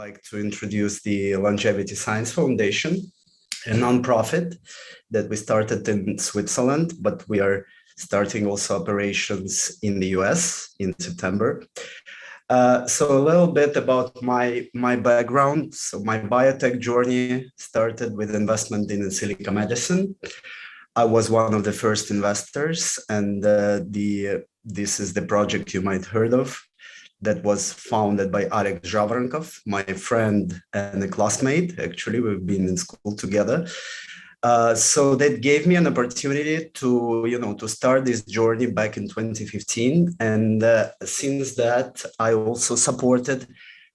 like to introduce the LongeVC Science Foundation, a nonprofit that we started in Switzerland, but we are starting also operations in the US in September. So a little bit about my background. So my biotech journey started with investment in Insilico Medicine. I was one of the first investors, and this is the project you might heard of that was founded by Alex Javrankov, my friend and a classmate. Actually, we've been in school together. So that gave me an opportunity to start this journey back in 2015. And since that, I also supported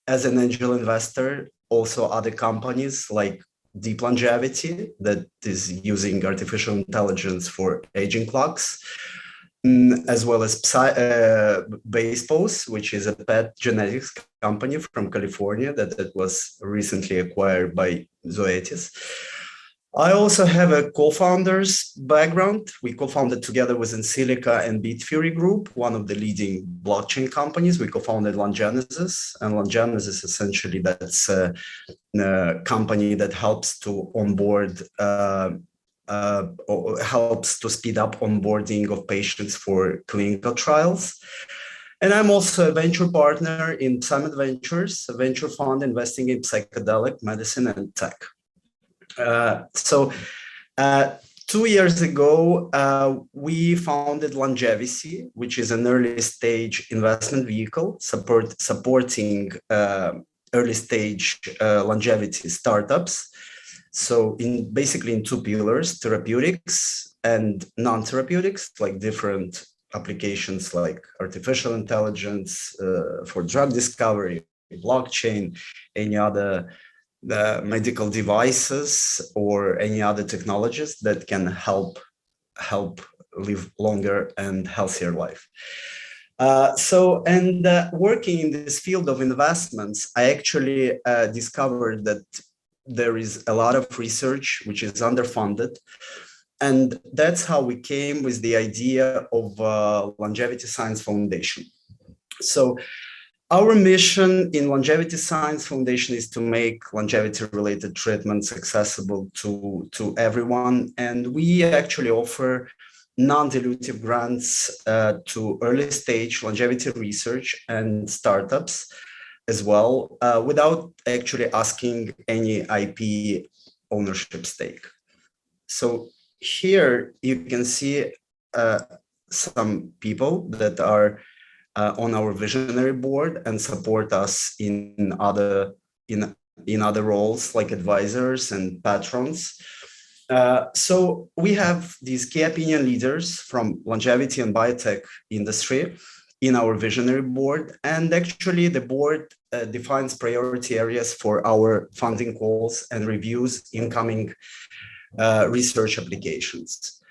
as an angel investor, also other companies like Deep Longevity that is using artificial intelligence for aging clocks, as well as Basepaws, which is a pet genetics company from California that was recently acquired by Zoetis. I also have a co-founder's background. We co-founded together with Insilico and Bitfury Group, one of the leading blockchain companies. We co-founded Longenesis, and Longenesis essentially that's a company that helps to onboard, helps to speed up onboarding of patients for clinical trials. And I'm also a venture partner in Summit Ventures, a venture fund investing in psychedelic medicine and tech. 2 years ago, we founded LongeVC, which is an early stage investment vehicle supporting early stage longevity startups. So basically in two pillars, therapeutics and non-therapeutics, like different applications like artificial intelligence for drug discovery, blockchain, any other medical devices or any other technologies that can help live longer and healthier life. Working in this field of investments, I actually discovered that there is a lot of research which is underfunded. And that's how we came with the idea of LongeVC Science Foundation. So our mission in LongeVC Science Foundation is to make longevity-related treatments accessible to everyone. And we actually offer non-dilutive grants to early-stage longevity research and startups as well, without actually asking any IP ownership stake. So here you can see some people that are on our visionary board and support us in other roles like advisors and patrons. So we have these key opinion leaders from longevity and biotech industry in our visionary board, and actually the board defines priority areas for our funding calls and reviews incoming research applications.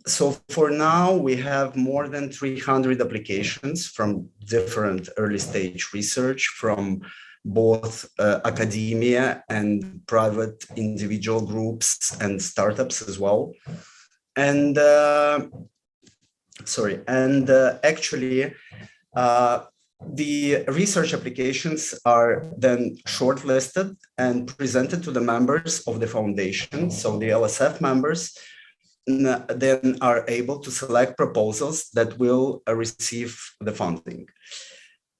So for now, we have more than 300 applications from different early stage research from both academia and private individual groups and startups as well. And actually, the research applications are then shortlisted and presented to the members of the foundation. So the LSF members then are able to select proposals that will receive the funding.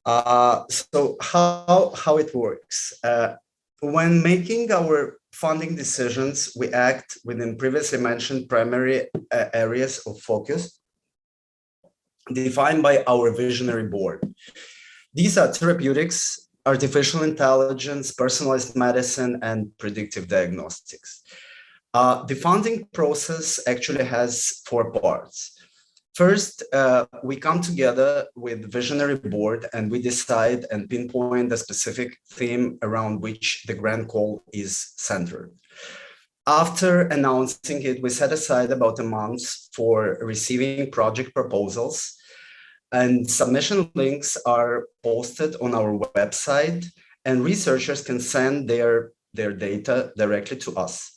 So how it works? When making our funding decisions, we act within previously mentioned primary areas of focus defined by our visionary board. These are therapeutics, artificial intelligence, personalized medicine, and predictive diagnostics. The funding process actually has 4 parts. First, we come together with visionary board and we decide and pinpoint the specific theme around which the grant call is centered. After announcing it, we set aside about a month for receiving project proposals, and submission links are posted on our website, and researchers can send their data directly to us.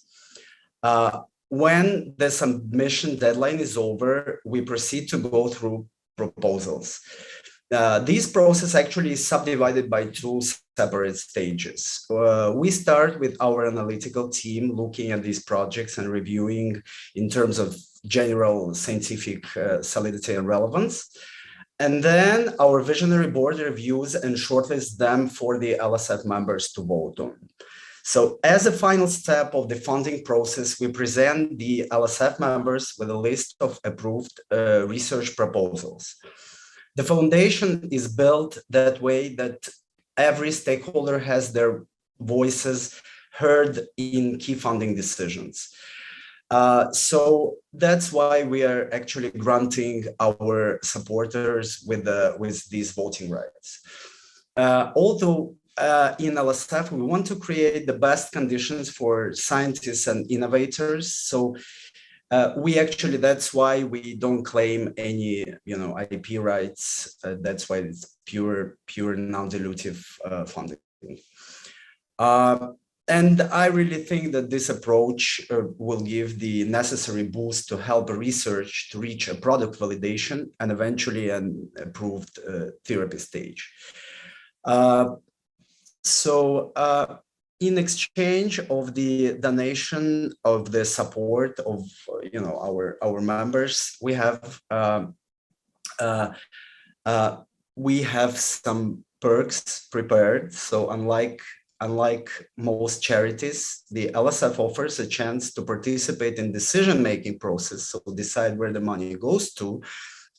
When the submission deadline is over, we proceed to go through proposals. This process actually is subdivided by 2 separate stages. We start with our analytical team looking at these projects and reviewing in terms of general scientific solidity and relevance. And then our visionary board reviews and shortlists them for the LSF members to vote on. So as a final step of the funding process, we present the LSF members with a list of approved research proposals. The foundation is built that way that every stakeholder has their voices heard in key funding decisions. So that's why we are actually granting our supporters with these voting rights. Although in LSF, we want to create the best conditions for scientists and innovators. So that's why we don't claim any, IP rights. That's why it's pure non-dilutive funding. And I really think that this approach will give the necessary boost to help research to reach a product validation and eventually an approved therapy stage. In exchange of the donation of the support of our members, we have some perks prepared. So unlike most charities, the LSF offers a chance to participate in decision-making process, so decide where the money goes to,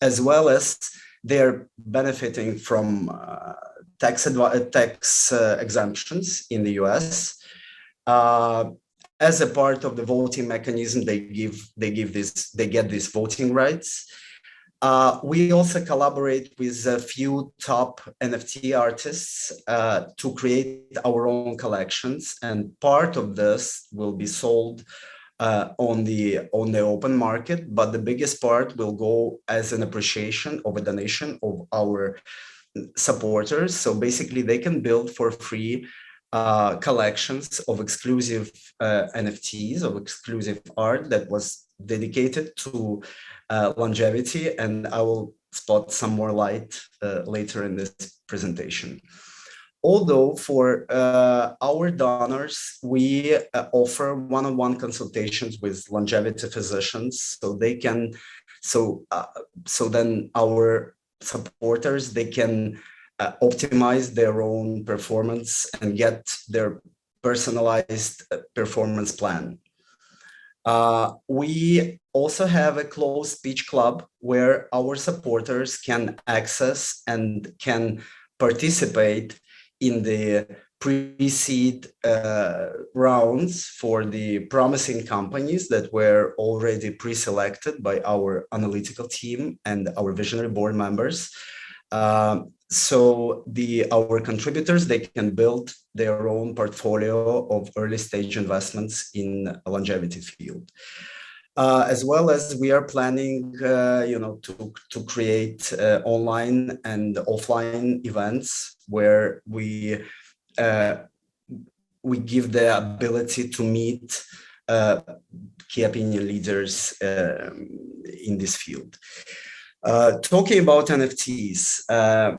as well as they're benefiting from tax exemptions in the US. As a part of the voting mechanism, they get these voting rights. We also collaborate with a few top NFT artists to create our own collections, and part of this will be sold on the open market, but the biggest part will go as an appreciation of a donation of our supporters. So basically, they can build for free collections of exclusive NFTs, of exclusive art that was dedicated to longevity, and I will spot some more light later in this presentation. Although for our donors, we offer one-on-one consultations with longevity physicians, so they can, so then our supporters, they can optimize their own performance and get their personalized performance plan. We also have a closed speech club where our supporters can access and can participate in the pre-seed rounds for the promising companies that were already pre-selected by our analytical team and our visionary board members. So our contributors, they can build their own portfolio of early stage investments in a longevity field. As well as we are planning, to create online and offline events where we give the ability to meet key opinion leaders in this field. Talking about NFTs,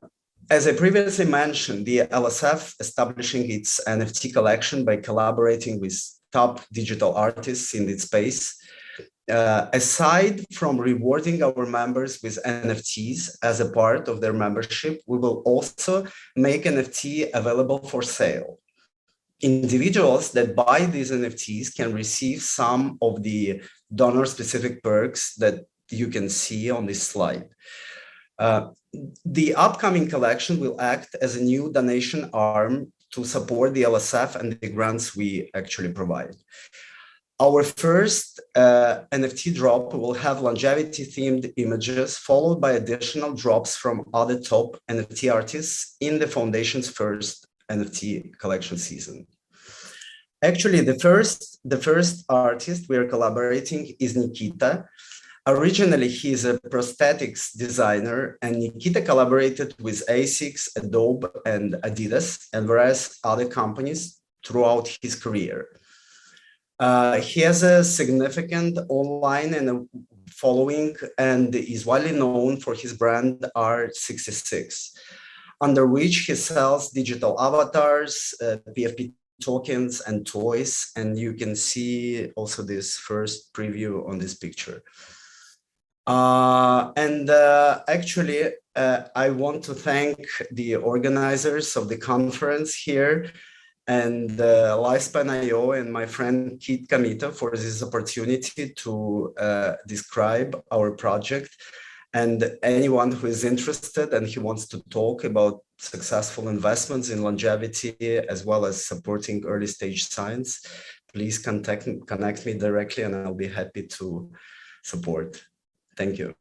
as I previously mentioned, the LSF establishing its NFT collection by collaborating with top digital artists in its space. Aside from rewarding our members with NFTs as a part of their membership, we will also make NFT available for sale. Individuals that buy these NFTs can receive some of the donor-specific perks that you can see on this slide. The upcoming collection will act as a new donation arm to support the LSF and the grants we actually provide. Our first NFT drop will have longevity-themed images, followed by additional drops from other top NFT artists in the foundation's first NFT collection season. Actually, the first artist we are collaborating is Nikita. Originally, he is a prosthetics designer, and Nikita collaborated with ASICS, Adobe, and Adidas, and various other companies throughout his career. He has a significant online and following, and is widely known for his brand R66. under which he sells digital avatars, PFP tokens, and toys. And you can see also this first preview on this picture. Actually, I want to thank the organizers of the conference here and Lifespan.io and my friend Keith Kamita for this opportunity to describe our project. And anyone who is interested and who wants to talk about successful investments in longevity as well as supporting early stage science, please connect me directly and I'll be happy to support. Thank you.